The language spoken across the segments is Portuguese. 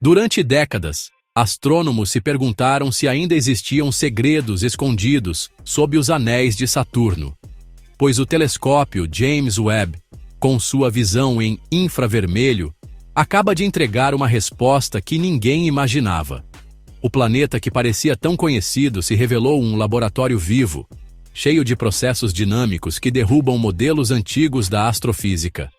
Durante décadas, astrônomos se perguntaram se ainda existiam segredos escondidos sob os anéis de Saturno, pois o telescópio James Webb, com sua visão em infravermelho, acaba de entregar uma resposta que ninguém imaginava. O planeta que parecia tão conhecido se revelou um laboratório vivo, cheio de processos dinâmicos que derrubam modelos antigos da astrofísica.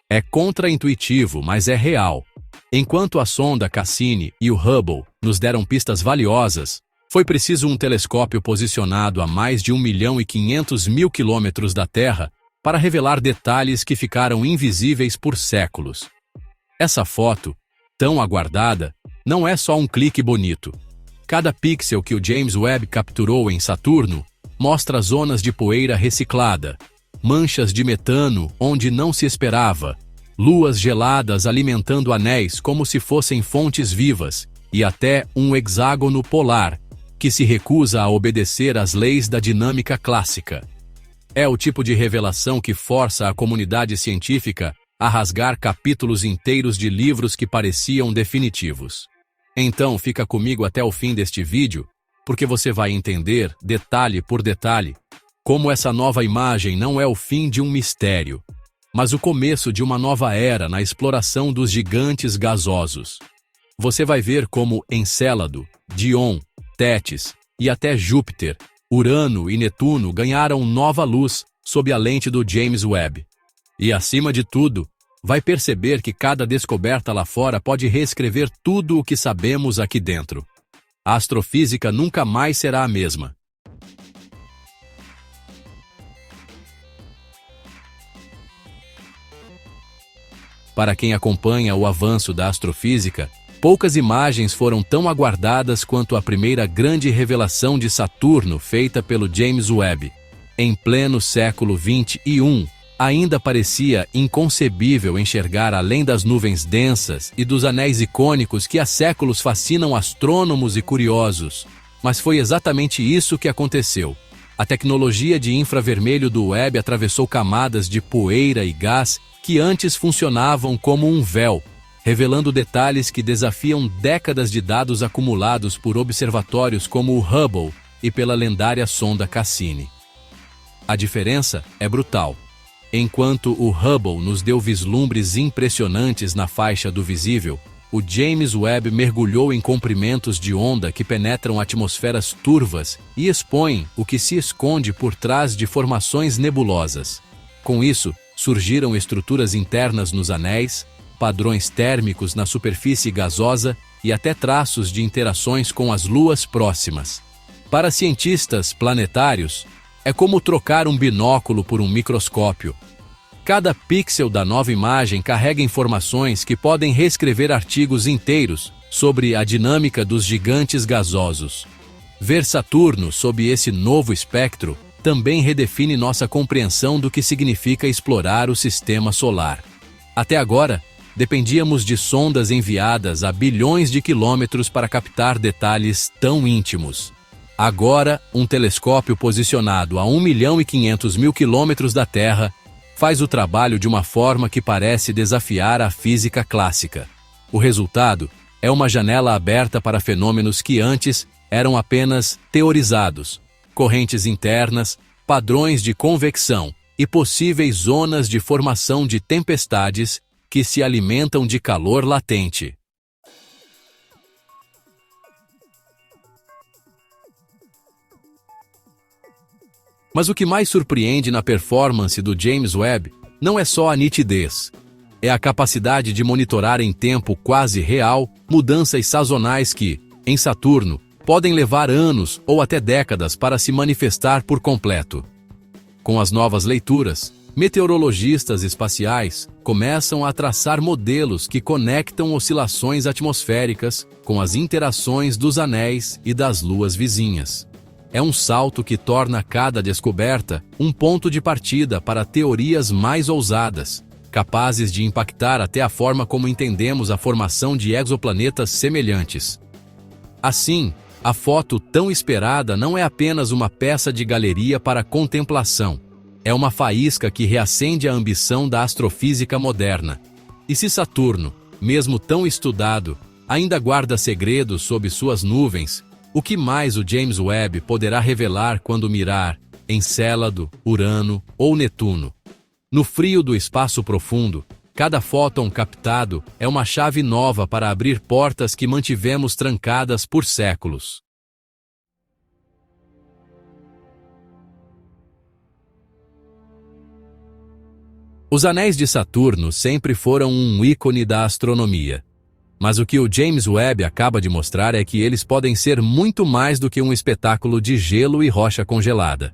É contraintuitivo, mas é real. Enquanto a sonda Cassini e o Hubble nos deram pistas valiosas, foi preciso um telescópio posicionado a mais de 1.500.000 quilômetros da Terra para revelar detalhes que ficaram invisíveis por séculos. Essa foto, tão aguardada, não é só um clique bonito. Cada pixel que o James Webb capturou em Saturno mostra zonas de poeira reciclada, manchas de metano onde não se esperava, luas geladas alimentando anéis como se fossem fontes vivas, e até um hexágono polar, que se recusa a obedecer às leis da dinâmica clássica. É o tipo de revelação que força a comunidade científica a rasgar capítulos inteiros de livros que pareciam definitivos. Então fica comigo até o fim deste vídeo, porque você vai entender, detalhe por detalhe, como essa nova imagem não é o fim de um mistério, mas o começo de uma nova era na exploração dos gigantes gasosos. Você vai ver como Encélado, Dion, Tétis e até Júpiter, Urano e Netuno ganharam nova luz sob a lente do James Webb. E, acima de tudo, vai perceber que cada descoberta lá fora pode reescrever tudo o que sabemos aqui dentro. A astrofísica nunca mais será a mesma. Para quem acompanha o avanço da astrofísica, poucas imagens foram tão aguardadas quanto a primeira grande revelação de Saturno feita pelo James Webb. Em pleno século XXI, ainda parecia inconcebível enxergar além das nuvens densas e dos anéis icônicos que há séculos fascinam astrônomos e curiosos. Mas foi exatamente isso que aconteceu. A tecnologia de infravermelho do Webb atravessou camadas de poeira e gás que antes funcionavam como um véu, revelando detalhes que desafiam décadas de dados acumulados por observatórios como o Hubble e pela lendária sonda Cassini. A diferença é brutal. Enquanto o Hubble nos deu vislumbres impressionantes na faixa do visível, o James Webb mergulhou em comprimentos de onda que penetram atmosferas turvas e expõem o que se esconde por trás de formações nebulosas. Com isso, surgiram estruturas internas nos anéis, padrões térmicos na superfície gasosa e até traços de interações com as luas próximas. Para cientistas planetários, é como trocar um binóculo por um microscópio. Cada pixel da nova imagem carrega informações que podem reescrever artigos inteiros sobre a dinâmica dos gigantes gasosos. Ver Saturno sob esse novo espectro também redefine nossa compreensão do que significa explorar o sistema solar. Até agora, dependíamos de sondas enviadas a bilhões de quilômetros para captar detalhes tão íntimos. Agora, um telescópio posicionado a 1.500.000 quilômetros da Terra faz o trabalho de uma forma que parece desafiar a física clássica. O resultado é uma janela aberta para fenômenos que antes eram apenas teorizados, correntes internas, padrões de convecção e possíveis zonas de formação de tempestades que se alimentam de calor latente. Mas o que mais surpreende na performance do James Webb não é só a nitidez. É a capacidade de monitorar em tempo quase real mudanças sazonais que, em Saturno, podem levar anos ou até décadas para se manifestar por completo. Com as novas leituras, meteorologistas espaciais começam a traçar modelos que conectam oscilações atmosféricas com as interações dos anéis e das luas vizinhas. É um salto que torna cada descoberta um ponto de partida para teorias mais ousadas, capazes de impactar até a forma como entendemos a formação de exoplanetas semelhantes. Assim, a foto tão esperada não é apenas uma peça de galeria para contemplação. É uma faísca que reacende a ambição da astrofísica moderna. E se Saturno, mesmo tão estudado, ainda guarda segredos sob suas nuvens. O que mais o James Webb poderá revelar quando mirar Encélado, Urano ou Netuno? No frio do espaço profundo, cada fóton captado é uma chave nova para abrir portas que mantivemos trancadas por séculos. Os anéis de Saturno sempre foram um ícone da astronomia. Mas o que o James Webb acaba de mostrar é que eles podem ser muito mais do que um espetáculo de gelo e rocha congelada.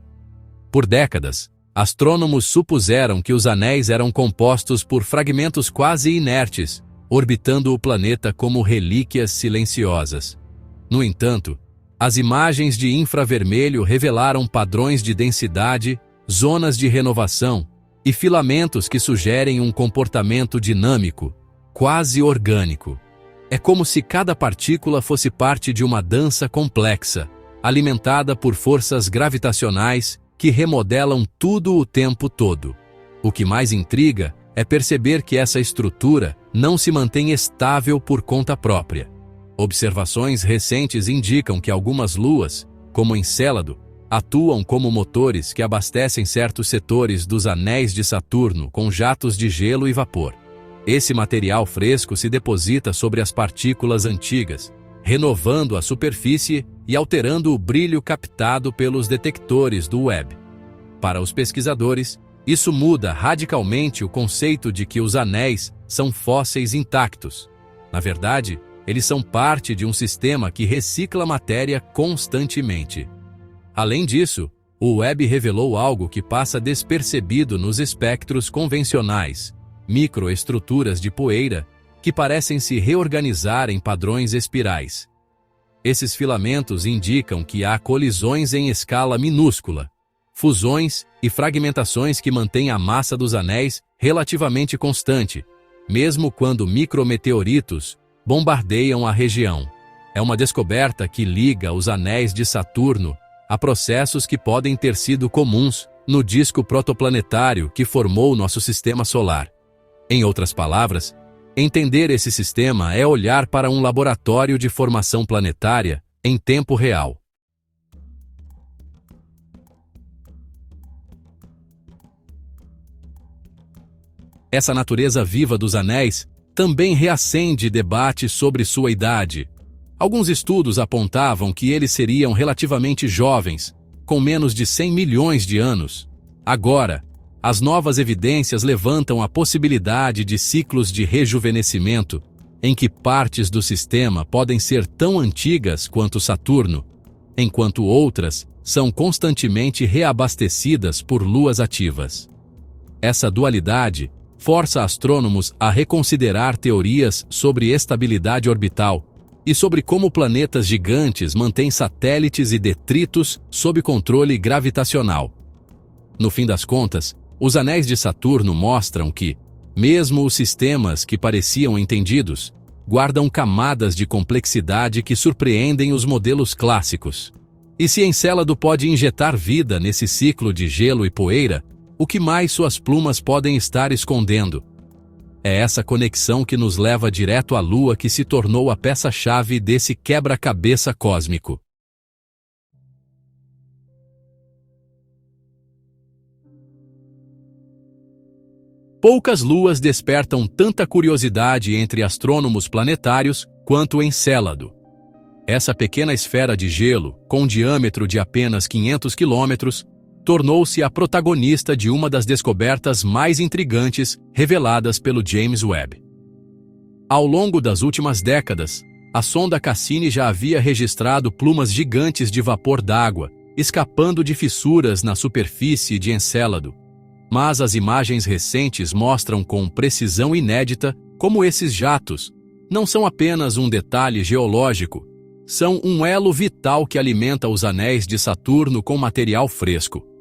Por décadas, astrônomos supuseram que os anéis eram compostos por fragmentos quase inertes, orbitando o planeta como relíquias silenciosas. No entanto, as imagens de infravermelho revelaram padrões de densidade, zonas de renovação e filamentos que sugerem um comportamento dinâmico, quase orgânico. É como se cada partícula fosse parte de uma dança complexa, alimentada por forças gravitacionais que remodelam tudo o tempo todo. O que mais intriga é perceber que essa estrutura não se mantém estável por conta própria. Observações recentes indicam que algumas luas, como Encélado, atuam como motores que abastecem certos setores dos anéis de Saturno com jatos de gelo e vapor. Esse material fresco se deposita sobre as partículas antigas, renovando a superfície e alterando o brilho captado pelos detectores do Webb. Para os pesquisadores, isso muda radicalmente o conceito de que os anéis são fósseis intactos. Na verdade, eles são parte de um sistema que recicla matéria constantemente. Além disso, o Webb revelou algo que passa despercebido nos espectros convencionais: microestruturas de poeira que parecem se reorganizar em padrões espirais. Esses filamentos indicam que há colisões em escala minúscula, fusões e fragmentações que mantêm a massa dos anéis relativamente constante, mesmo quando micrometeoritos bombardeiam a região. É uma descoberta que liga os anéis de Saturno a processos que podem ter sido comuns no disco protoplanetário que formou nosso sistema solar. Em outras palavras, entender esse sistema é olhar para um laboratório de formação planetária em tempo real. Essa natureza viva dos anéis também reacende debates sobre sua idade. Alguns estudos apontavam que eles seriam relativamente jovens, com menos de 100 milhões de anos. Agora, as novas evidências levantam a possibilidade de ciclos de rejuvenescimento, em que partes do sistema podem ser tão antigas quanto Saturno, enquanto outras são constantemente reabastecidas por luas ativas. Essa dualidade força astrônomos a reconsiderar teorias sobre estabilidade orbital e sobre como planetas gigantes mantêm satélites e detritos sob controle gravitacional. No fim das contas, os anéis de Saturno mostram que, mesmo os sistemas que pareciam entendidos, guardam camadas de complexidade que surpreendem os modelos clássicos. E se Encélado pode injetar vida nesse ciclo de gelo e poeira, o que mais suas plumas podem estar escondendo? É essa conexão que nos leva direto à Lua que se tornou a peça-chave desse quebra-cabeça cósmico. Poucas luas despertam tanta curiosidade entre astrônomos planetários quanto Encélado. Essa pequena esfera de gelo, com um diâmetro de apenas 500 quilômetros, tornou-se a protagonista de uma das descobertas mais intrigantes reveladas pelo James Webb. Ao longo das últimas décadas, a sonda Cassini já havia registrado plumas gigantes de vapor d'água, escapando de fissuras na superfície de Encélado. Mas as imagens recentes mostram com precisão inédita como esses jatos não são apenas um detalhe geológico, são um elo vital que alimenta os anéis de Saturno com material fresco.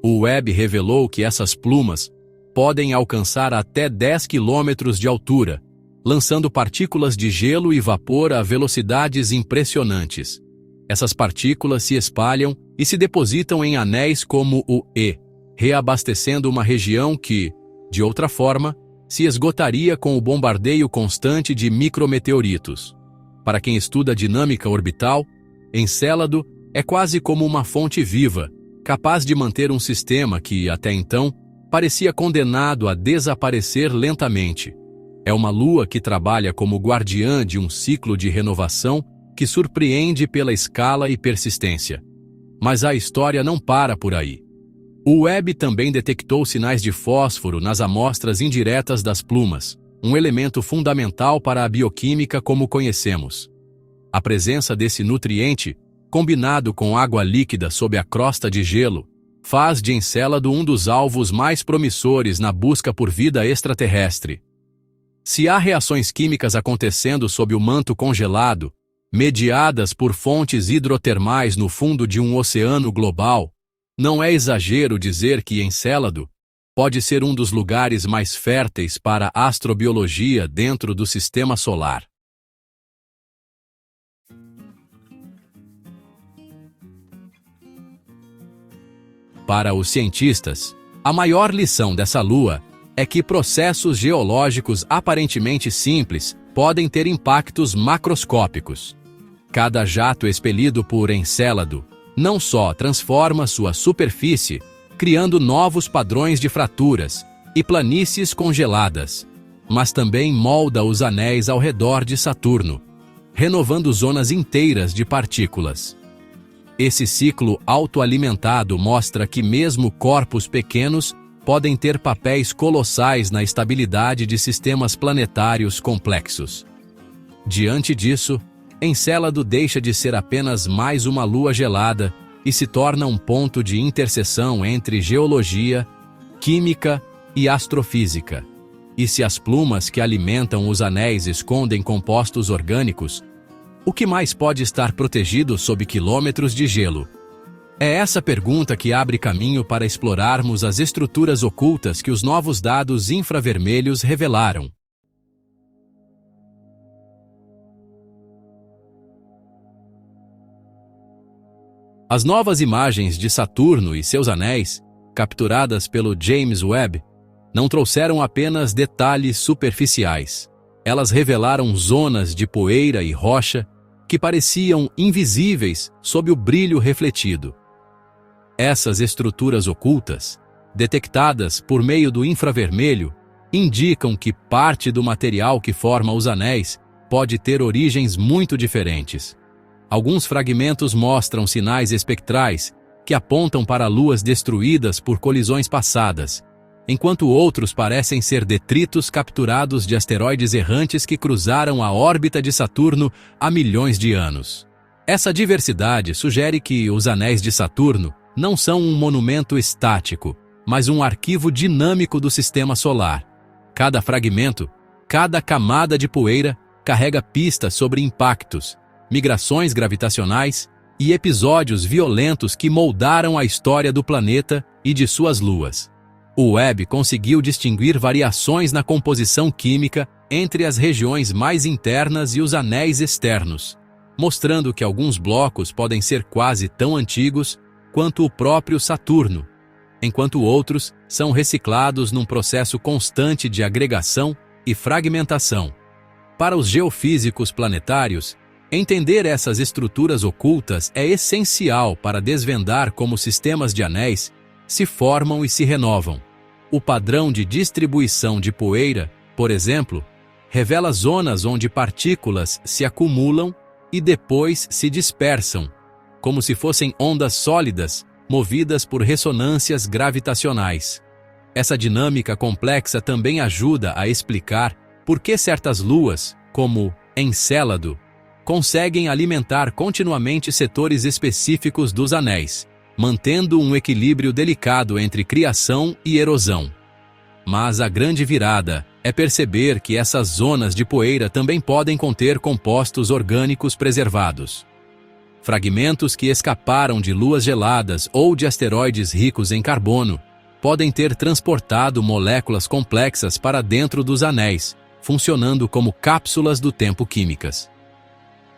O Webb revelou que essas plumas podem alcançar até 10 quilômetros de altura, lançando partículas de gelo e vapor a velocidades impressionantes. Essas partículas se espalham e se depositam em anéis como o E, reabastecendo uma região que, de outra forma, se esgotaria com o bombardeio constante de micrometeoritos. Para quem estuda dinâmica orbital, Encélado é quase como uma fonte viva, capaz de manter um sistema que, até então, parecia condenado a desaparecer lentamente. É uma lua que trabalha como guardiã de um ciclo de renovação que surpreende pela escala e persistência. Mas a história não para por aí. O Webb também detectou sinais de fósforo nas amostras indiretas das plumas, um elemento fundamental para a bioquímica como conhecemos. A presença desse nutriente, combinado com água líquida sob a crosta de gelo, faz de Encélado um dos alvos mais promissores na busca por vida extraterrestre. Se há reações químicas acontecendo sob o manto congelado, mediadas por fontes hidrotermais no fundo de um oceano global, não é exagero dizer que Encélado pode ser um dos lugares mais férteis para a astrobiologia dentro do Sistema Solar. Para os cientistas, a maior lição dessa lua é que processos geológicos aparentemente simples podem ter impactos macroscópicos. Cada jato expelido por Encélado não só transforma sua superfície, criando novos padrões de fraturas e planícies congeladas, mas também molda os anéis ao redor de Saturno, renovando zonas inteiras de partículas. Esse ciclo autoalimentado mostra que mesmo corpos pequenos podem ter papéis colossais na estabilidade de sistemas planetários complexos. Diante disso, Encélado deixa de ser apenas mais uma lua gelada e se torna um ponto de interseção entre geologia, química e astrofísica. E se as plumas que alimentam os anéis escondem compostos orgânicos, o que mais pode estar protegido sob quilômetros de gelo? É essa pergunta que abre caminho para explorarmos as estruturas ocultas que os novos dados infravermelhos revelaram. As novas imagens de Saturno e seus anéis, capturadas pelo James Webb, não trouxeram apenas detalhes superficiais. Elas revelaram zonas de poeira e rocha que pareciam invisíveis sob o brilho refletido. Essas estruturas ocultas, detectadas por meio do infravermelho, indicam que parte do material que forma os anéis pode ter origens muito diferentes. Alguns fragmentos mostram sinais espectrais que apontam para luas destruídas por colisões passadas, enquanto outros parecem ser detritos capturados de asteroides errantes que cruzaram a órbita de Saturno há milhões de anos. Essa diversidade sugere que os anéis de Saturno não são um monumento estático, mas um arquivo dinâmico do Sistema Solar. Cada fragmento, cada camada de poeira, carrega pistas sobre impactos, migrações gravitacionais e episódios violentos que moldaram a história do planeta e de suas luas. O Webb conseguiu distinguir variações na composição química entre as regiões mais internas e os anéis externos, mostrando que alguns blocos podem ser quase tão antigos quanto o próprio Saturno, enquanto outros são reciclados num processo constante de agregação e fragmentação. Para os geofísicos planetários, entender essas estruturas ocultas é essencial para desvendar como sistemas de anéis se formam e se renovam. O padrão de distribuição de poeira, por exemplo, revela zonas onde partículas se acumulam e depois se dispersam, como se fossem ondas sólidas movidas por ressonâncias gravitacionais. Essa dinâmica complexa também ajuda a explicar por que certas luas, como Encélado, conseguem alimentar continuamente setores específicos dos anéis, mantendo um equilíbrio delicado entre criação e erosão. Mas a grande virada é perceber que essas zonas de poeira também podem conter compostos orgânicos preservados. Fragmentos que escaparam de luas geladas ou de asteroides ricos em carbono podem ter transportado moléculas complexas para dentro dos anéis, funcionando como cápsulas do tempo químicas.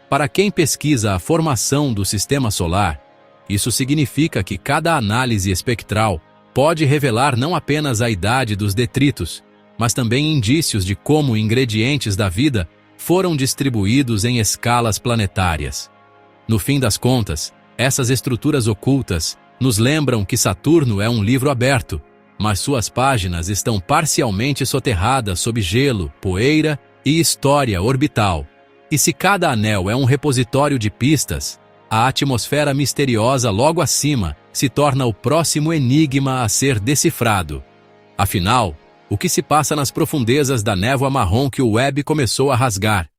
Para quem pesquisa a formação do Sistema Solar, isso significa que cada análise espectral pode revelar não apenas a idade dos detritos, mas também indícios de como ingredientes da vida foram distribuídos em escalas planetárias. No fim das contas, essas estruturas ocultas nos lembram que Saturno é um livro aberto, mas suas páginas estão parcialmente soterradas sob gelo, poeira e história orbital. E se cada anel é um repositório de pistas, a atmosfera misteriosa logo acima se torna o próximo enigma a ser decifrado. Afinal, o que se passa nas profundezas da névoa marrom que o Webb começou a rasgar?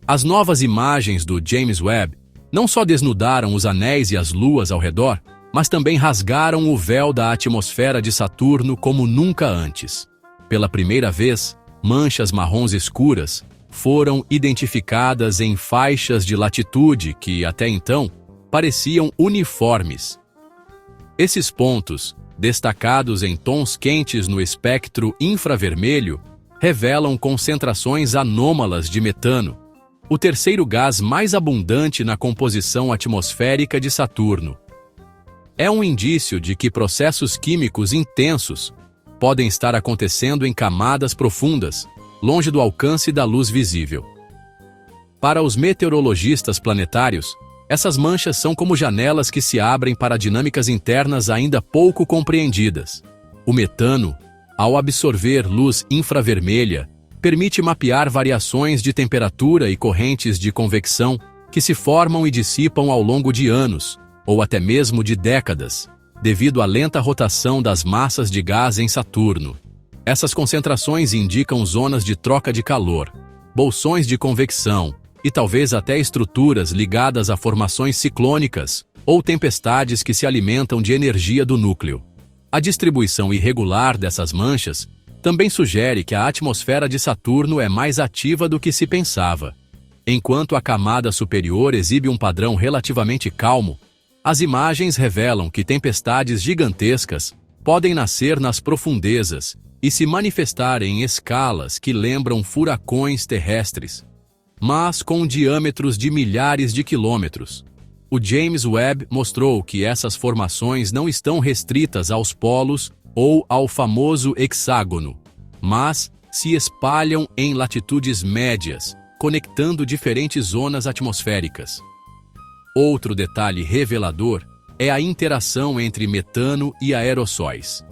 As novas imagens do James Webb não só desnudaram os anéis e as luas ao redor, mas também rasgaram o véu da atmosfera de Saturno como nunca antes. Pela primeira vez, manchas marrons escuras foram identificadas em faixas de latitude que, até então, pareciam uniformes. Esses pontos, destacados em tons quentes no espectro infravermelho, revelam concentrações anômalas de metano, o terceiro gás mais abundante na composição atmosférica de Saturno. É um indício de que processos químicos intensos podem estar acontecendo em camadas profundas, longe do alcance da luz visível. Para os meteorologistas planetários, essas manchas são como janelas que se abrem para dinâmicas internas ainda pouco compreendidas. O metano, ao absorver luz infravermelha, permite mapear variações de temperatura e correntes de convecção que se formam e dissipam ao longo de anos, ou até mesmo de décadas, devido à lenta rotação das massas de gás em Saturno. Essas concentrações indicam zonas de troca de calor, bolsões de convecção e talvez até estruturas ligadas a formações ciclônicas ou tempestades que se alimentam de energia do núcleo. A distribuição irregular dessas manchas também sugere que a atmosfera de Saturno é mais ativa do que se pensava. Enquanto a camada superior exibe um padrão relativamente calmo, as imagens revelam que tempestades gigantescas podem nascer nas profundezas e se manifestar em escalas que lembram furacões terrestres, mas com diâmetros de milhares de quilômetros. O James Webb mostrou que essas formações não estão restritas aos polos ou ao famoso hexágono, mas se espalham em latitudes médias, conectando diferentes zonas atmosféricas. Outro detalhe revelador é a interação entre metano e aerossóis.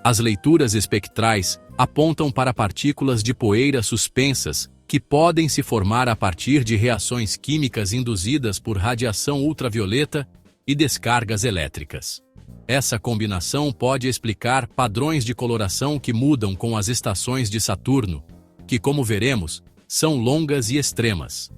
As leituras espectrais apontam para partículas de poeira suspensas que podem se formar a partir de reações químicas induzidas por radiação ultravioleta e descargas elétricas. Essa combinação pode explicar padrões de coloração que mudam com as estações de Saturno, que, como veremos, são longas e extremas.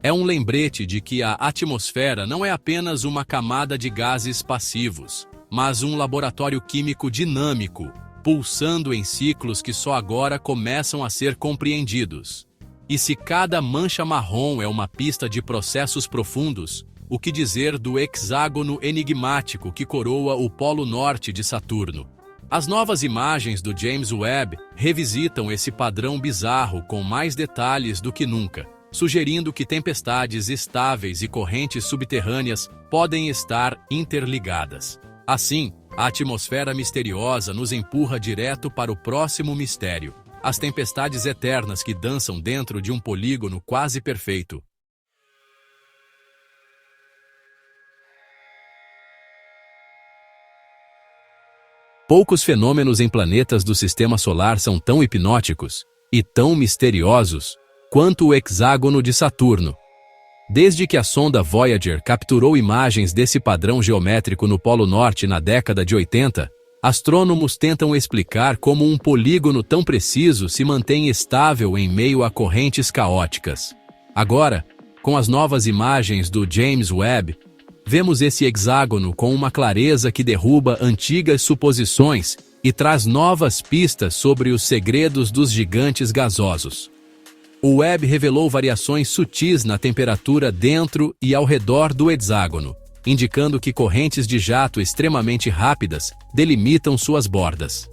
É um lembrete de que a atmosfera não é apenas uma camada de gases passivos, mas um laboratório químico dinâmico, pulsando em ciclos que só agora começam a ser compreendidos. E se cada mancha marrom é uma pista de processos profundos, o que dizer do hexágono enigmático que coroa o polo norte de Saturno? As novas imagens do James Webb revisitam esse padrão bizarro com mais detalhes do que nunca, sugerindo que tempestades estáveis e correntes subterrâneas podem estar interligadas. Assim, a atmosfera misteriosa nos empurra direto para o próximo mistério: as tempestades eternas que dançam dentro de um polígono quase perfeito. Poucos fenômenos em planetas do Sistema Solar são tão hipnóticos e tão misteriosos quanto o hexágono de Saturno. Desde que a sonda Voyager capturou imagens desse padrão geométrico no Polo Norte na década de 80, astrônomos tentam explicar como um polígono tão preciso se mantém estável em meio a correntes caóticas. Agora, com as novas imagens do James Webb, vemos esse hexágono com uma clareza que derruba antigas suposições e traz novas pistas sobre os segredos dos gigantes gasosos. O Webb revelou variações sutis na temperatura dentro e ao redor do hexágono, indicando que correntes de jato extremamente rápidas delimitam suas bordas.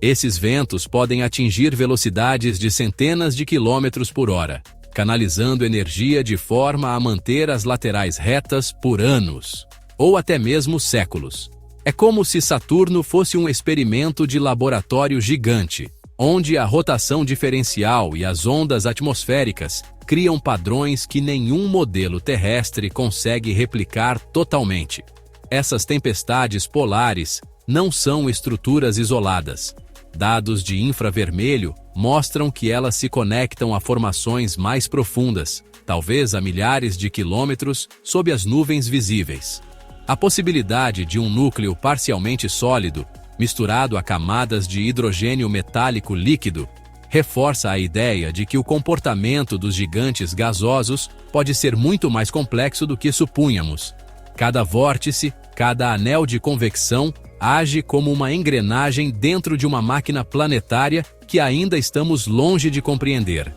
Esses ventos podem atingir velocidades de centenas de quilômetros por hora, canalizando energia de forma a manter as laterais retas por anos, ou até mesmo séculos. É como se Saturno fosse um experimento de laboratório gigante, onde a rotação diferencial e as ondas atmosféricas criam padrões que nenhum modelo terrestre consegue replicar totalmente. Essas tempestades polares não são estruturas isoladas. Dados de infravermelho mostram que elas se conectam a formações mais profundas, talvez a milhares de quilômetros sob as nuvens visíveis. A possibilidade de um núcleo parcialmente sólido, misturado a camadas de hidrogênio metálico líquido, reforça a ideia de que o comportamento dos gigantes gasosos pode ser muito mais complexo do que supunhamos. Cada vórtice, cada anel de convecção, age como uma engrenagem dentro de uma máquina planetária que ainda estamos longe de compreender.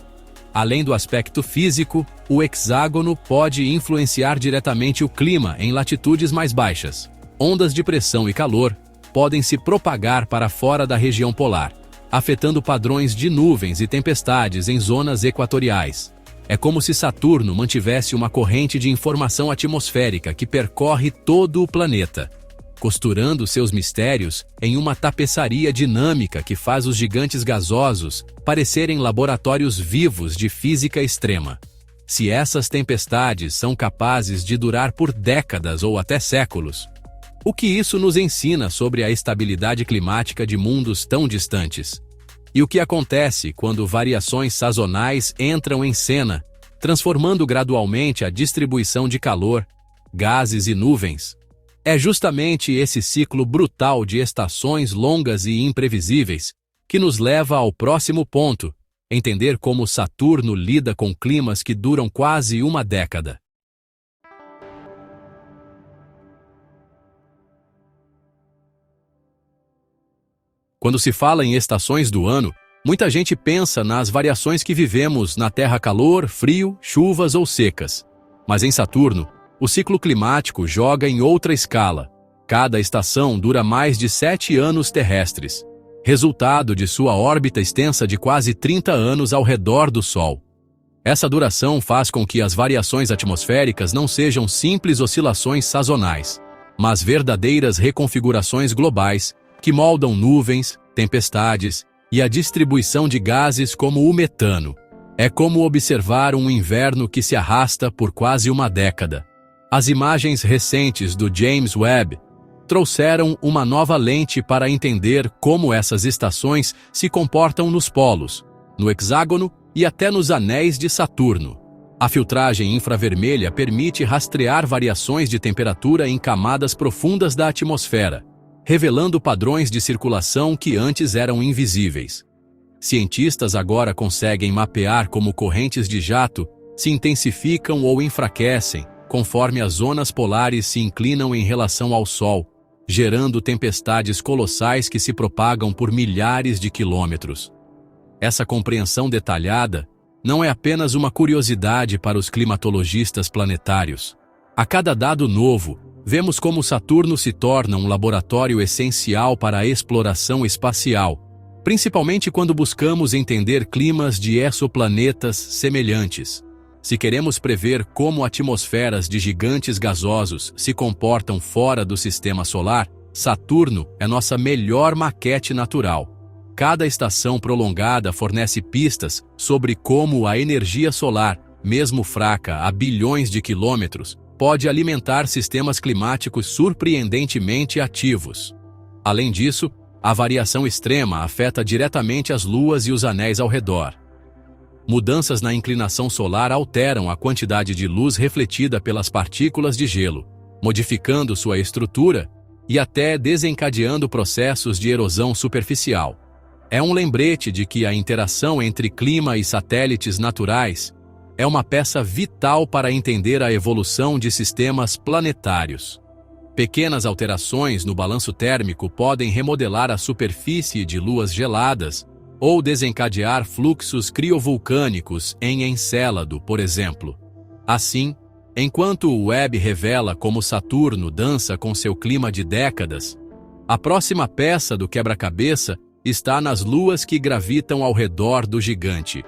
Além do aspecto físico, o hexágono pode influenciar diretamente o clima em latitudes mais baixas. Ondas de pressão e calor podem se propagar para fora da região polar, afetando padrões de nuvens e tempestades em zonas equatoriais. É como se Saturno mantivesse uma corrente de informação atmosférica que percorre todo o planeta, costurando seus mistérios em uma tapeçaria dinâmica que faz os gigantes gasosos parecerem laboratórios vivos de física extrema. Se essas tempestades são capazes de durar por décadas ou até séculos, o que isso nos ensina sobre a estabilidade climática de mundos tão distantes? E o que acontece quando variações sazonais entram em cena, transformando gradualmente a distribuição de calor, gases e nuvens? É justamente esse ciclo brutal de estações longas e imprevisíveis que nos leva ao próximo ponto: entender como Saturno lida com climas que duram quase uma década. Quando se fala em estações do ano, muita gente pensa nas variações que vivemos na Terra: calor, frio, chuvas ou secas. Mas em Saturno, o ciclo climático joga em outra escala. Cada estação dura mais de 7 anos terrestres, resultado de sua órbita extensa de quase 30 anos ao redor do Sol. Essa duração faz com que as variações atmosféricas não sejam simples oscilações sazonais, mas verdadeiras reconfigurações globais que moldam nuvens, tempestades e a distribuição de gases como o metano. É como observar um inverno que se arrasta por quase uma década. As imagens recentes do James Webb trouxeram uma nova lente para entender como essas estações se comportam nos polos, no hexágono e até nos anéis de Saturno. A filtragem infravermelha permite rastrear variações de temperatura em camadas profundas da atmosfera, revelando padrões de circulação que antes eram invisíveis. Cientistas agora conseguem mapear como correntes de jato se intensificam ou enfraquecem conforme as zonas polares se inclinam em relação ao Sol, gerando tempestades colossais que se propagam por milhares de quilômetros. Essa compreensão detalhada não é apenas uma curiosidade para os climatologistas planetários. A cada dado novo, vemos como Saturno se torna um laboratório essencial para a exploração espacial, principalmente quando buscamos entender climas de exoplanetas semelhantes. Se queremos prever como atmosferas de gigantes gasosos se comportam fora do sistema solar, Saturno é nossa melhor maquete natural. Cada estação prolongada fornece pistas sobre como a energia solar, mesmo fraca a bilhões de quilômetros, pode alimentar sistemas climáticos surpreendentemente ativos. Além disso, a variação extrema afeta diretamente as luas e os anéis ao redor. Mudanças na inclinação solar alteram a quantidade de luz refletida pelas partículas de gelo, modificando sua estrutura e até desencadeando processos de erosão superficial. É um lembrete de que a interação entre clima e satélites naturais é uma peça vital para entender a evolução de sistemas planetários. Pequenas alterações no balanço térmico podem remodelar a superfície de luas geladas ou desencadear fluxos criovulcânicos em Encélado, por exemplo. Assim, enquanto o Webb revela como Saturno dança com seu clima de décadas, a próxima peça do quebra-cabeça está nas luas que gravitam ao redor do gigante.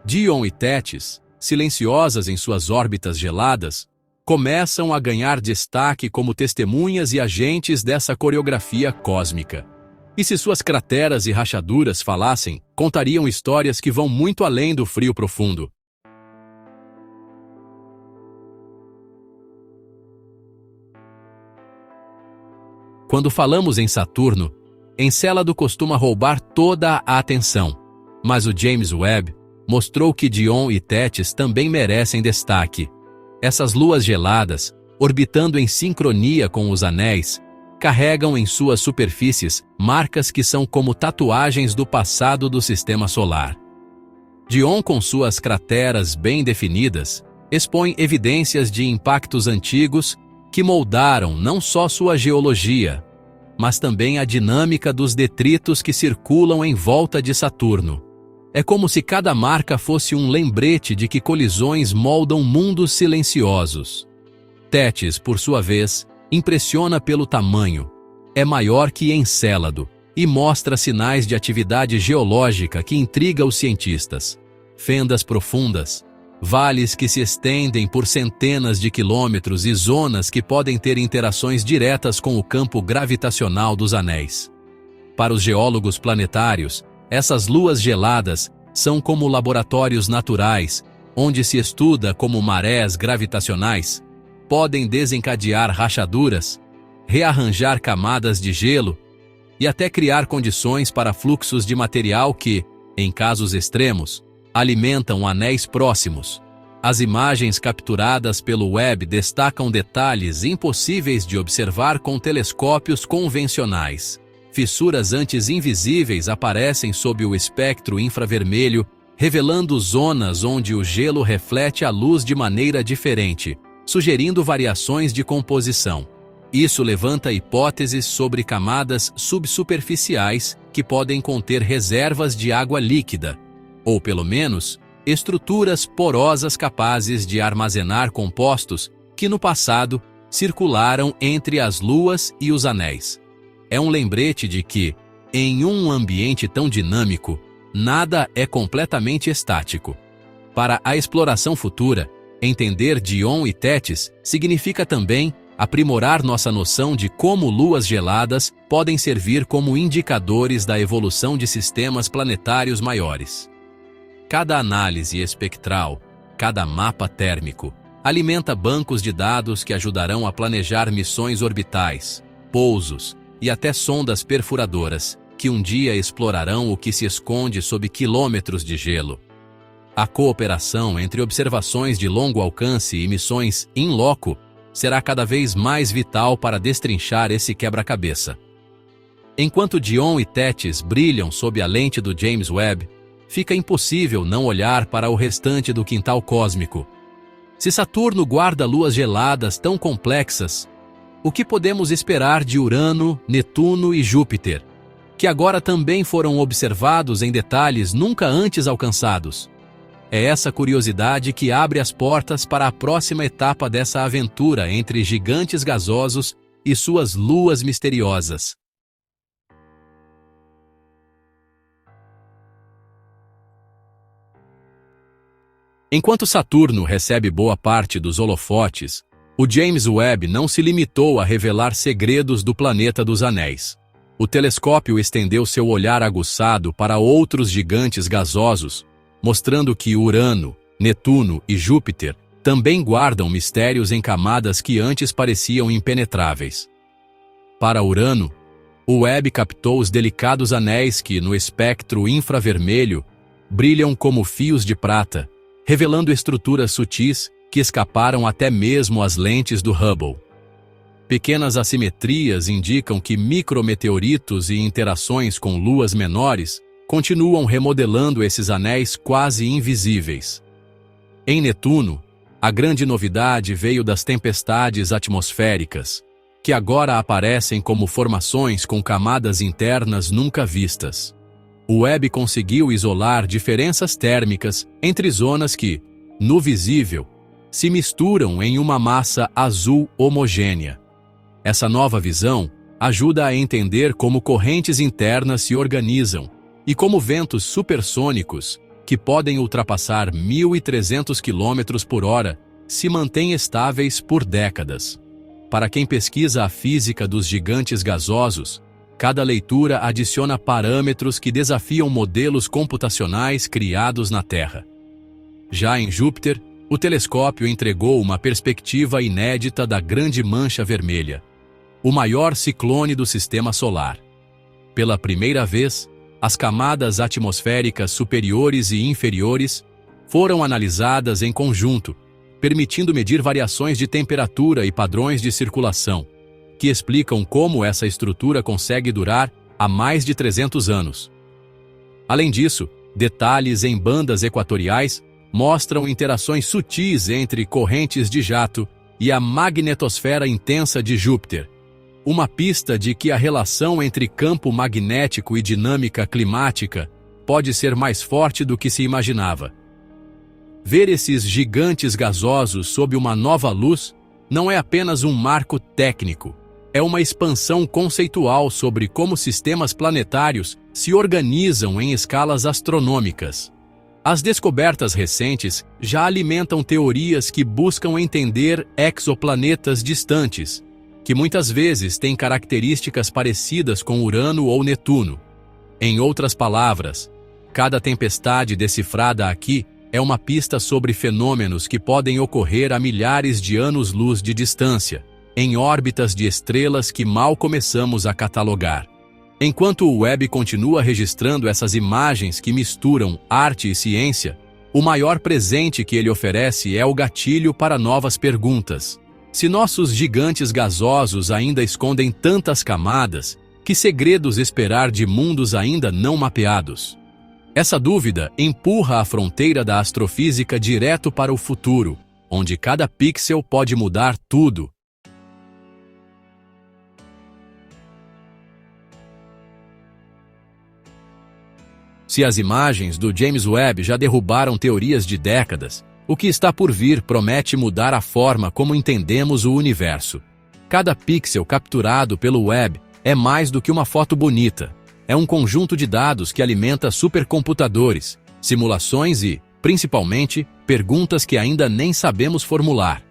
Dion e Tétis, silenciosas em suas órbitas geladas, começam a ganhar destaque como testemunhas e agentes dessa coreografia cósmica. E se suas crateras e rachaduras falassem, contariam histórias que vão muito além do frio profundo. Quando falamos em Saturno, Encélado costuma roubar toda a atenção, mas o James Webb mostrou que Dione e Tétis também merecem destaque. Essas luas geladas, orbitando em sincronia com os anéis, carregam em suas superfícies marcas que são como tatuagens do passado do Sistema Solar. Dione, com suas crateras bem definidas, expõe evidências de impactos antigos que moldaram não só sua geologia, mas também a dinâmica dos detritos que circulam em volta de Saturno. É como se cada marca fosse um lembrete de que colisões moldam mundos silenciosos. Tétis, por sua vez, impressiona pelo tamanho. É maior que Encélado e mostra sinais de atividade geológica que intriga os cientistas. Fendas profundas, vales que se estendem por centenas de quilômetros e zonas que podem ter interações diretas com o campo gravitacional dos anéis. Para os geólogos planetários, essas luas geladas são como laboratórios naturais, onde se estuda como marés gravitacionais podem desencadear rachaduras, rearranjar camadas de gelo e até criar condições para fluxos de material que, em casos extremos, alimentam anéis próximos. As imagens capturadas pelo Webb destacam detalhes impossíveis de observar com telescópios convencionais. Fissuras antes invisíveis aparecem sob o espectro infravermelho, revelando zonas onde o gelo reflete a luz de maneira diferente, sugerindo variações de composição. Isso levanta hipóteses sobre camadas subsuperficiais que podem conter reservas de água líquida, ou pelo menos, estruturas porosas capazes de armazenar compostos que no passado circularam entre as luas e os anéis. É um lembrete de que, em um ambiente tão dinâmico, nada é completamente estático. Para a exploração futura, entender Dione e Tétis significa também aprimorar nossa noção de como luas geladas podem servir como indicadores da evolução de sistemas planetários maiores. Cada análise espectral, cada mapa térmico, alimenta bancos de dados que ajudarão a planejar missões orbitais, pousos e até sondas perfuradoras, que um dia explorarão o que se esconde sob quilômetros de gelo. A cooperação entre observações de longo alcance e missões in loco será cada vez mais vital para destrinchar esse quebra-cabeça. Enquanto Dione e Tétis brilham sob a lente do James Webb, fica impossível não olhar para o restante do quintal cósmico. Se Saturno guarda luas geladas tão complexas, o que podemos esperar de Urano, Netuno e Júpiter, que agora também foram observados em detalhes nunca antes alcançados? É essa curiosidade que abre as portas para a próxima etapa dessa aventura entre gigantes gasosos e suas luas misteriosas. Enquanto Saturno recebe boa parte dos holofotes, o James Webb não se limitou a revelar segredos do planeta dos anéis. O telescópio estendeu seu olhar aguçado para outros gigantes gasosos, mostrando que Urano, Netuno e Júpiter também guardam mistérios em camadas que antes pareciam impenetráveis. Para Urano, o Webb captou os delicados anéis que, no espectro infravermelho, brilham como fios de prata, revelando estruturas sutis que escaparam até mesmo às lentes do Hubble. Pequenas assimetrias indicam que micrometeoritos e interações com luas menores continuam remodelando esses anéis quase invisíveis. Em Netuno, a grande novidade veio das tempestades atmosféricas, que agora aparecem como formações com camadas internas nunca vistas. O Webb conseguiu isolar diferenças térmicas entre zonas que, no visível, se misturam em uma massa azul homogênea. Essa nova visão ajuda a entender como correntes internas se organizam e como ventos supersônicos, que podem ultrapassar 1.300 km por hora, se mantêm estáveis por décadas. Para quem pesquisa a física dos gigantes gasosos, cada leitura adiciona parâmetros que desafiam modelos computacionais criados na Terra. Já em Júpiter, o telescópio entregou uma perspectiva inédita da Grande Mancha Vermelha, o maior ciclone do Sistema Solar. Pela primeira vez, as camadas atmosféricas superiores e inferiores foram analisadas em conjunto, permitindo medir variações de temperatura e padrões de circulação, que explicam como essa estrutura consegue durar há mais de 300 anos. Além disso, detalhes em bandas equatoriais mostram interações sutis entre correntes de jato e a magnetosfera intensa de Júpiter, uma pista de que a relação entre campo magnético e dinâmica climática pode ser mais forte do que se imaginava. Ver esses gigantes gasosos sob uma nova luz não é apenas um marco técnico, é uma expansão conceitual sobre como sistemas planetários se organizam em escalas astronômicas. As descobertas recentes já alimentam teorias que buscam entender exoplanetas distantes, que muitas vezes têm características parecidas com Urano ou Netuno. Em outras palavras, cada tempestade decifrada aqui é uma pista sobre fenômenos que podem ocorrer a milhares de anos-luz de distância, em órbitas de estrelas que mal começamos a catalogar. Enquanto o Webb continua registrando essas imagens que misturam arte e ciência, o maior presente que ele oferece é o gatilho para novas perguntas. Se nossos gigantes gasosos ainda escondem tantas camadas, que segredos esperar de mundos ainda não mapeados? Essa dúvida empurra a fronteira da astrofísica direto para o futuro, onde cada pixel pode mudar tudo. Se as imagens do James Webb já derrubaram teorias de décadas, o que está por vir promete mudar a forma como entendemos o universo. Cada pixel capturado pelo Webb é mais do que uma foto bonita. É um conjunto de dados que alimenta supercomputadores, simulações e, principalmente, perguntas que ainda nem sabemos formular.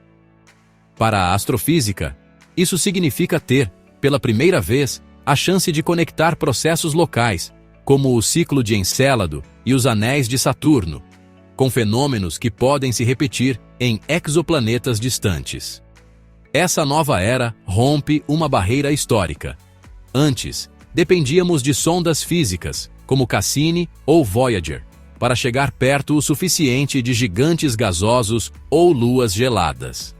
Para a astrofísica, isso significa ter, pela primeira vez, a chance de conectar processos locais, como o ciclo de Encélado e os anéis de Saturno, com fenômenos que podem se repetir em exoplanetas distantes. Essa nova era rompe uma barreira histórica. Antes, dependíamos de sondas físicas, como Cassini ou Voyager, para chegar perto o suficiente de gigantes gasosos ou luas geladas.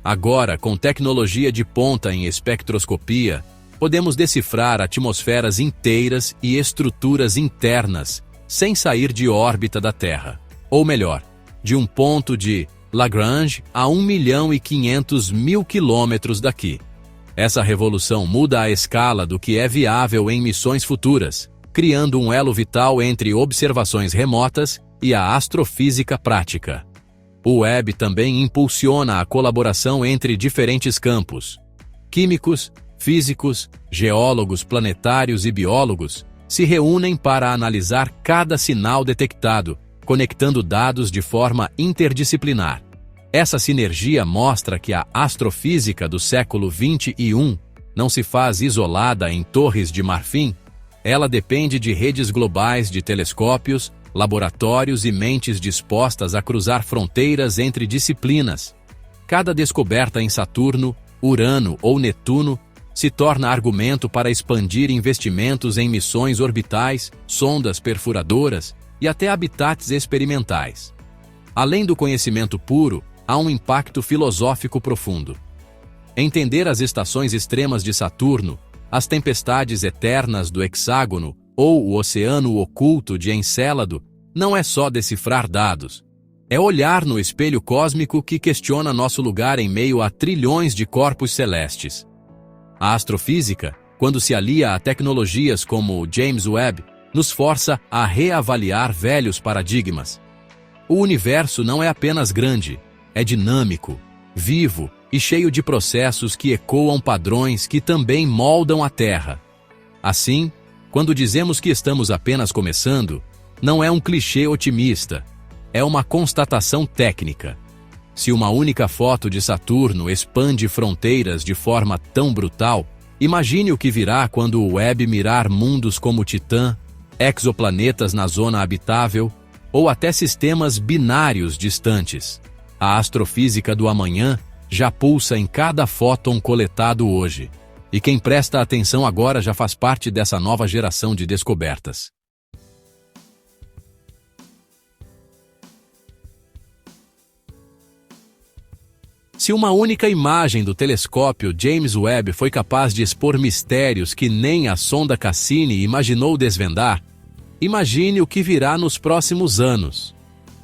Agora, com tecnologia de ponta em espectroscopia, podemos decifrar atmosferas inteiras e estruturas internas, sem sair de órbita da Terra. Ou melhor, de um ponto de Lagrange a 1.500.000 quilômetros daqui. Essa revolução muda a escala do que é viável em missões futuras, criando um elo vital entre observações remotas e a astrofísica prática. O Webb também impulsiona a colaboração entre diferentes campos. Químicos, físicos, geólogos planetários e biólogos se reúnem para analisar cada sinal detectado, conectando dados de forma interdisciplinar. Essa sinergia mostra que a astrofísica do século XXI não se faz isolada em torres de marfim, ela depende de redes globais de telescópios, laboratórios e mentes dispostas a cruzar fronteiras entre disciplinas. Cada descoberta em Saturno, Urano ou Netuno se torna argumento para expandir investimentos em missões orbitais, sondas perfuradoras e até habitats experimentais. Além do conhecimento puro, há um impacto filosófico profundo. Entender as estações extremas de Saturno, as tempestades eternas do hexágono ou o oceano oculto de Encélado não é só decifrar dados. É olhar no espelho cósmico que questiona nosso lugar em meio a trilhões de corpos celestes. A astrofísica, quando se alia a tecnologias como o James Webb, nos força a reavaliar velhos paradigmas. O universo não é apenas grande, é dinâmico, vivo e cheio de processos que ecoam padrões que também moldam a Terra. Assim, quando dizemos que estamos apenas começando, não é um clichê otimista, é uma constatação técnica. Se uma única foto de Saturno expande fronteiras de forma tão brutal, imagine o que virá quando o Webb mirar mundos como Titã, exoplanetas na zona habitável ou até sistemas binários distantes. A astrofísica do amanhã já pulsa em cada fóton coletado hoje. E quem presta atenção agora já faz parte dessa nova geração de descobertas. Se uma única imagem do telescópio James Webb foi capaz de expor mistérios que nem a sonda Cassini imaginou desvendar, imagine o que virá nos próximos anos.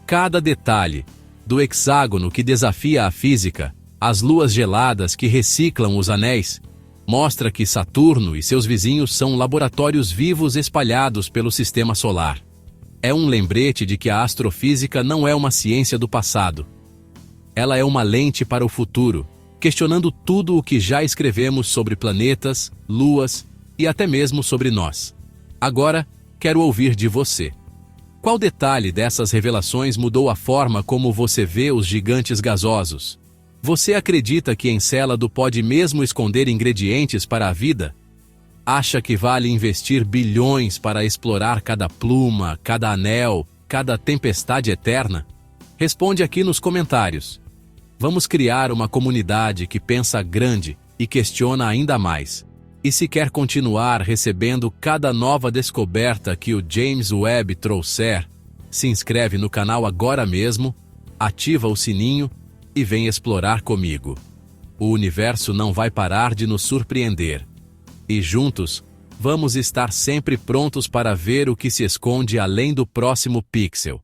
Cada detalhe, do hexágono que desafia a física, às luas geladas que reciclam os anéis, mostra que Saturno e seus vizinhos são laboratórios vivos espalhados pelo sistema solar. É um lembrete de que a astrofísica não é uma ciência do passado. Ela é uma lente para o futuro, questionando tudo o que já escrevemos sobre planetas, luas e até mesmo sobre nós. Agora, quero ouvir de você. Qual detalhe dessas revelações mudou a forma como você vê os gigantes gasosos? Você acredita que Encélado pode mesmo esconder ingredientes para a vida? Acha que vale investir bilhões para explorar cada pluma, cada anel, cada tempestade eterna? Responde aqui nos comentários. Vamos criar uma comunidade que pensa grande e questiona ainda mais. E se quer continuar recebendo cada nova descoberta que o James Webb trouxer, se inscreve no canal agora mesmo, ativa o sininho e vem explorar comigo. O universo não vai parar de nos surpreender. E juntos, vamos estar sempre prontos para ver o que se esconde além do próximo pixel.